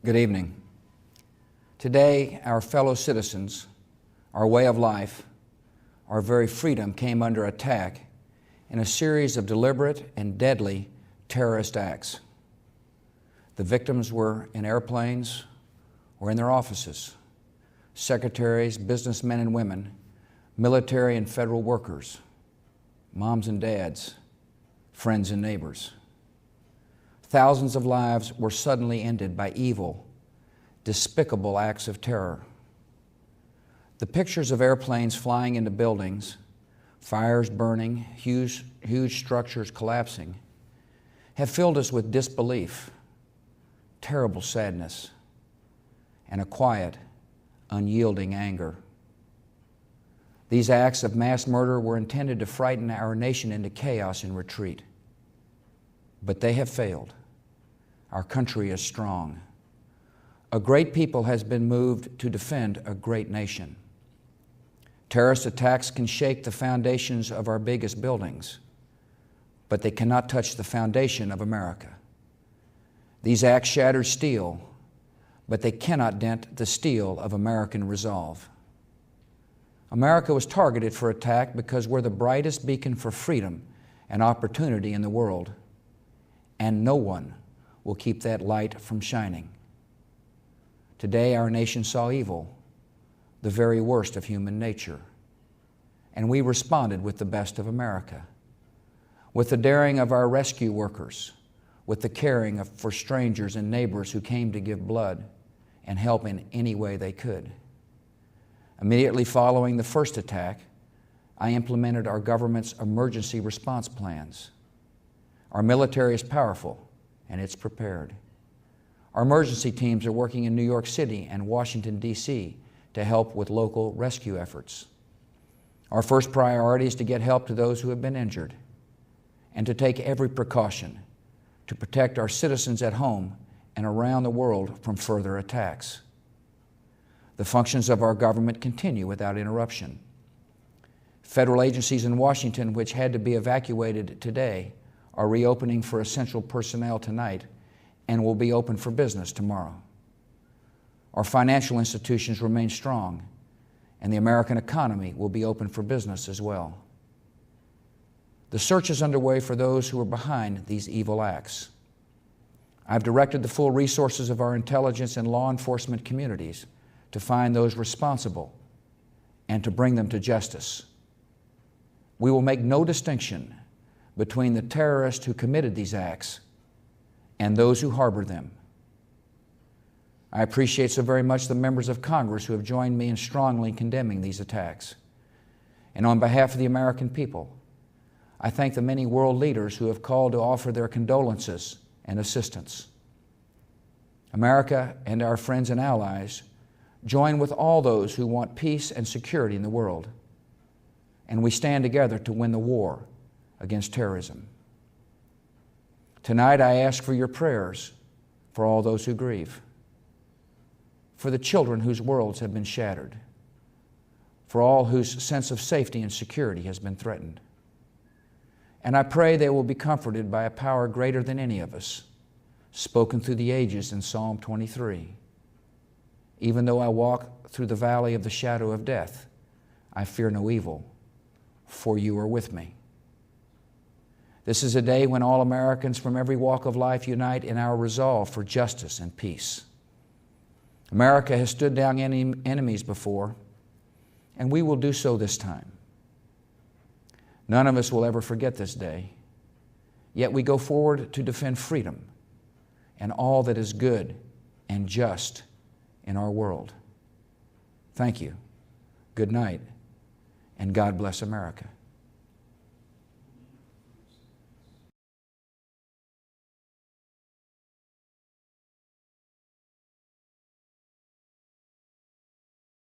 Good evening. Today, our fellow citizens, our way of life, our very freedom came under attack in a series of deliberate and deadly terrorist acts. The victims were in airplanes or in their offices, secretaries, businessmen and women, military and federal workers, moms and dads, friends and neighbors. Thousands of lives were suddenly ended by evil, despicable acts of terror. The pictures of airplanes flying into buildings, fires burning, huge structures collapsing, have filled us with disbelief, terrible sadness, and a quiet, unyielding anger. These acts of mass murder were intended to frighten our nation into chaos and retreat. But they have failed. Our country is strong. A great people has been moved to defend a great nation. Terrorist attacks can shake the foundations of our biggest buildings, but they cannot touch the foundation of America. These acts shattered steel, but they cannot dent the steel of American resolve. America was targeted for attack because we're the brightest beacon for freedom and opportunity in the world, and no one will keep that light from shining. Today, our nation saw evil, the very worst of human nature, and we responded with the best of America, with the daring of our rescue workers, with the caring for strangers and neighbors who came to give blood and help in any way they could. Immediately following the first attack, I implemented our government's emergency response plans. Our military is powerful, and it's prepared. Our emergency teams are working in New York City and Washington, D.C. to help with local rescue efforts. Our first priority is to get help to those who have been injured and to take every precaution to protect our citizens at home and around the world from further attacks. The functions of our government continue without interruption. Federal agencies in Washington, which had to be evacuated today, are reopening for essential personnel tonight and will be open for business tomorrow. Our financial institutions remain strong, and the American economy will be open for business as well. The search is underway for those who are behind these evil acts. I've directed the full resources of our intelligence and law enforcement communities to find those responsible and to bring them to justice. We will make no distinction between the terrorists who committed these acts and those who harbored them. I appreciate so very much the members of Congress who have joined me in strongly condemning these attacks. And on behalf of the American people, I thank the many world leaders who have called to offer their condolences and assistance. America and our friends and allies join with all those who want peace and security in the world, and we stand together to win the war against terrorism. Tonight, I ask for your prayers for all those who grieve, for the children whose worlds have been shattered, for all whose sense of safety and security has been threatened. And I pray they will be comforted by a power greater than any of us, spoken through the ages in Psalm 23. Even though I walk through the valley of the shadow of death, I fear no evil, for you are with me. This is a day when all Americans from every walk of life unite in our resolve for justice and peace. America has stood down enemies before, and we will do so this time. None of us will ever forget this day, yet we go forward to defend freedom and all that is good and just in our world. Thank you. Good night, and God bless America.